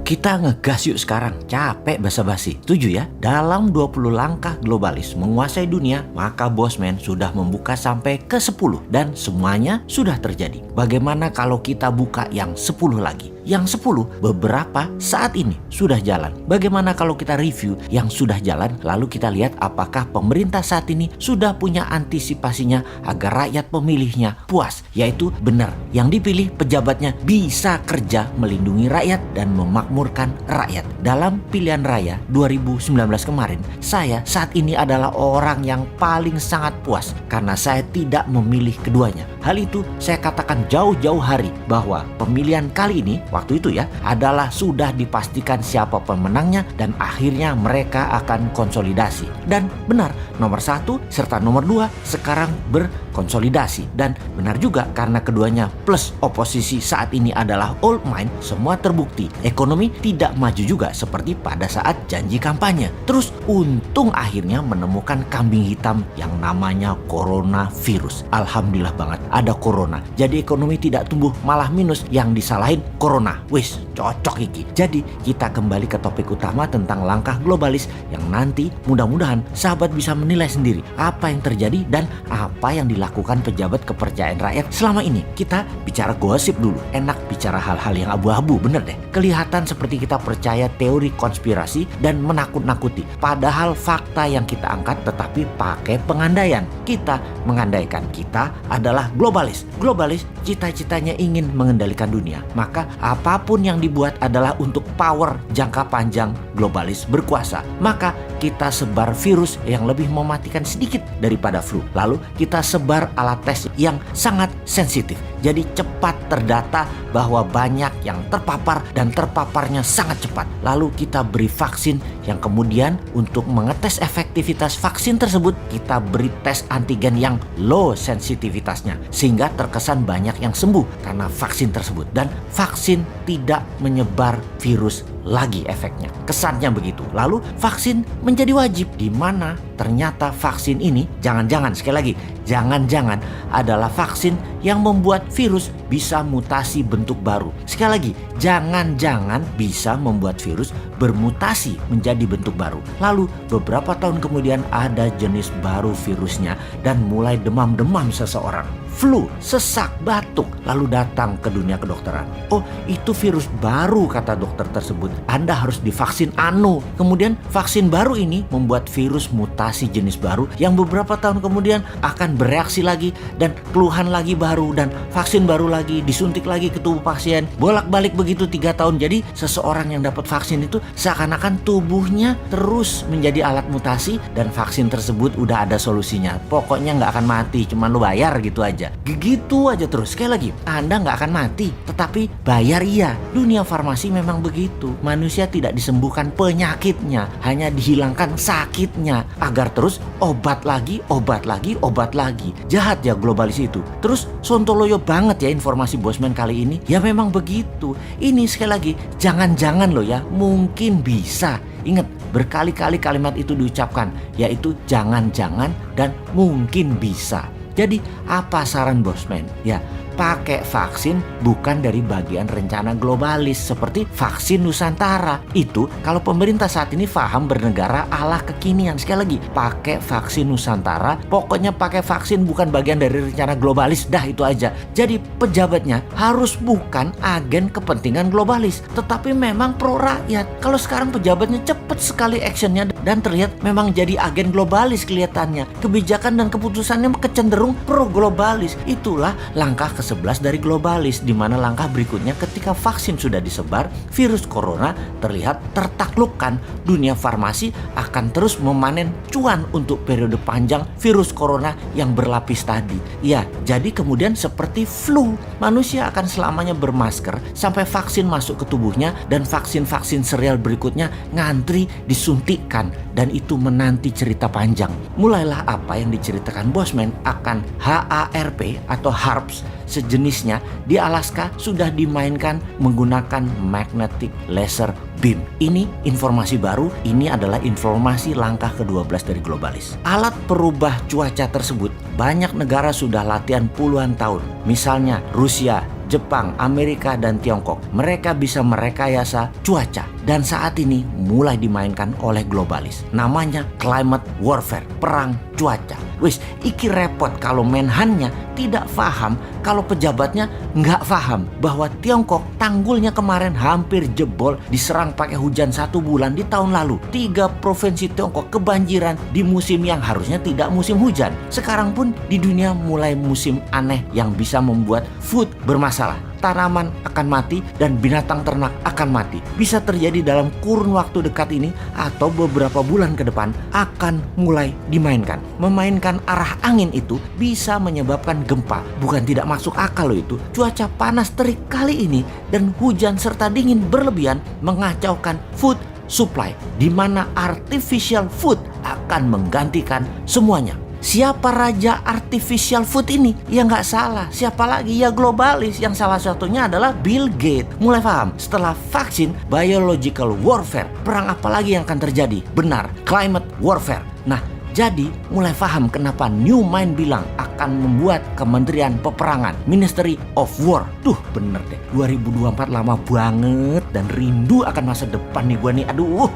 Kita ngegas yuk sekarang, capek basa-basi. Setuju ya? Dalam 20 langkah globalis menguasai dunia, maka Bosman sudah membuka sampai ke 10 dan semuanya sudah terjadi. Bagaimana kalau kita buka yang 10 lagi? Yang 10 beberapa saat ini sudah jalan. Bagaimana kalau kita review yang sudah jalan, lalu kita lihat apakah pemerintah saat ini sudah punya antisipasinya agar rakyat pemilihnya puas, yaitu benar yang dipilih pejabatnya bisa kerja melindungi rakyat dan memakmurkan rakyat. Dalam pilihan raya 2019 kemarin, saya saat ini adalah orang yang paling sangat puas karena saya tidak memilih keduanya. Hal itu saya katakan jauh-jauh hari bahwa pemilihan kali ini waktu itu ya adalah sudah dipastikan siapa pemenangnya dan akhirnya mereka akan konsolidasi. Dan benar, nomor 1 serta nomor 2 sekarang berkonsolidasi. Dan benar juga karena keduanya plus oposisi saat ini adalah old mind, semua terbukti. Ekonomi tidak maju juga seperti pada saat janji kampanye. Terus untung akhirnya menemukan kambing hitam yang namanya coronavirus. Alhamdulillah banget ada corona. Jadi ekonomi tidak tumbuh malah minus, yang disalahin corona. Wis, cocok iki. Jadi kita kembali ke topik utama tentang langkah globalis yang nanti mudah-mudahan sahabat bisa menilai sendiri apa yang terjadi dan apa yang dilakukan pejabat kepercayaan rakyat selama ini. Kita bicara gosip dulu. Enak bicara hal-hal yang abu-abu, bener deh. Kelihatan seperti kita percaya teori konspirasi dan menakut-nakuti. Padahal fakta yang kita angkat tetapi pakai pengandaian. Kita mengandaikan kita adalah globalis. Globalis cita-citanya ingin mengendalikan dunia. Maka apapun yang dibuat adalah untuk power jangka panjang globalis berkuasa. Maka kita sebar virus yang lebih mematikan sedikit daripada flu. Lalu kita sebar alat tes yang sangat sensitif. Jadi cepat terdata bahwa banyak yang terpapar dan terpaparnya sangat cepat. Lalu kita beri vaksin yang kemudian untuk mengetes efektivitas vaksin tersebut kita beri tes antigen yang low sensitivitasnya. Sehingga terkesan banyak yang sembuh karena vaksin tersebut. Dan vaksin tidak menyebar virus lagi efeknya. Kesannya begitu. Lalu vaksin menjadi wajib, di mana ternyata vaksin ini jangan-jangan, sekali lagi, jangan-jangan adalah vaksin yang membuat virus bisa mutasi bentuk baru. Sekali lagi, jangan-jangan bisa membuat virus bermutasi menjadi bentuk baru. Lalu beberapa tahun kemudian ada jenis baru virusnya dan mulai demam-demam seseorang. Flu, sesak, batuk, lalu datang ke dunia kedokteran. Oh, itu virus baru, kata dokter tersebut. Anda harus divaksin anu. Kemudian vaksin baru ini membuat virus mutasi jenis baru yang beberapa tahun kemudian akan bereaksi lagi dan keluhan lagi baru dan vaksin baru lagi, disuntik lagi ke tubuh pasien. Bolak-balik begitu 3 tahun. Jadi seseorang yang dapat vaksin itu seakan-akan tubuhnya terus menjadi alat mutasi dan vaksin tersebut udah ada solusinya. Pokoknya nggak akan mati, cuma lu bayar gitu aja. Gitu aja terus. Sekali lagi, Anda nggak akan mati, tetapi bayar iya. Dunia farmasi memang begitu. Manusia tidak disembuhkan penyakitnya, hanya dihilangkan sakitnya agar terus obat lagi, obat lagi, obat lagi. Jahat ya globalis itu. Terus sontoloyo banget ya informasi Bosman kali ini. Ya memang begitu. Ini sekali lagi, jangan-jangan loh ya, mungkin bisa. Ingat, berkali-kali kalimat itu diucapkan, yaitu jangan-jangan dan mungkin bisa. Jadi apa saran Bosman? Ya, pakai vaksin bukan dari bagian rencana globalis seperti vaksin Nusantara. Itu kalau pemerintah saat ini paham bernegara ala kekinian. Sekali lagi, pakai vaksin Nusantara. Pokoknya pakai vaksin bukan bagian dari rencana globalis. Dah itu aja. Jadi pejabatnya harus bukan agen kepentingan globalis, tetapi memang pro rakyat. Kalau sekarang pejabatnya cepet sekali actionnya dan terlihat memang jadi agen globalis kelihatannya. Kebijakan dan keputusannya kecenderung pro globalis. Itulah langkah ke-11 dari globalis, di mana langkah berikutnya ketika vaksin sudah disebar, virus corona terlihat tertaklukkan. Dunia farmasi akan terus memanen cuan untuk periode panjang virus corona yang berlapis tadi. Ya, jadi kemudian seperti flu, manusia akan selamanya bermasker sampai vaksin masuk ke tubuhnya dan vaksin-vaksin serial berikutnya ngantri disuntikkan, dan itu menanti cerita panjang. Mulailah apa yang diceritakan Bosman akan HARP atau HARPS sejenisnya di Alaska sudah dimainkan menggunakan magnetic laser beam. Ini informasi baru, ini adalah informasi langkah ke-12 dari globalis. Alat perubah cuaca tersebut banyak negara sudah latihan puluhan tahun. Misalnya Rusia, Jepang, Amerika, dan Tiongkok. Mereka bisa merekayasa cuaca dan saat ini mulai dimainkan oleh globalis. Namanya climate warfare, perang cuaca. Wis, iki repot kalau Menhannya tidak paham, kalau pejabatnya nggak paham bahwa Tiongkok tanggulnya kemarin hampir jebol diserang pakai hujan 1 bulan di tahun lalu. 3 provinsi Tiongkok kebanjiran di musim yang harusnya tidak musim hujan. Sekarang pun di dunia mulai musim aneh yang bisa membuat food bermasalah. Tanaman akan mati dan binatang ternak akan mati. Bisa terjadi dalam kurun waktu dekat ini atau beberapa bulan ke depan akan mulai dimainkan. Memainkan arah angin itu bisa menyebabkan gempa. Bukan tidak masuk akal loh itu. Cuaca panas terik kali ini dan hujan serta dingin berlebihan mengacaukan food supply, di mana artificial food akan menggantikan semuanya. Siapa raja artificial food ini? Ya nggak salah. Siapa lagi? Ya globalis, yang salah satunya adalah Bill Gates. Mulai paham? Setelah vaksin, biological warfare. Perang apa lagi yang akan terjadi? Benar, climate warfare. Nah, jadi mulai paham kenapa New Mind bilang akan membuat Kementerian Peperangan, Ministry of War. Tuh bener deh, 2024 lama banget dan rindu akan masa depan nih gue nih. Aduh.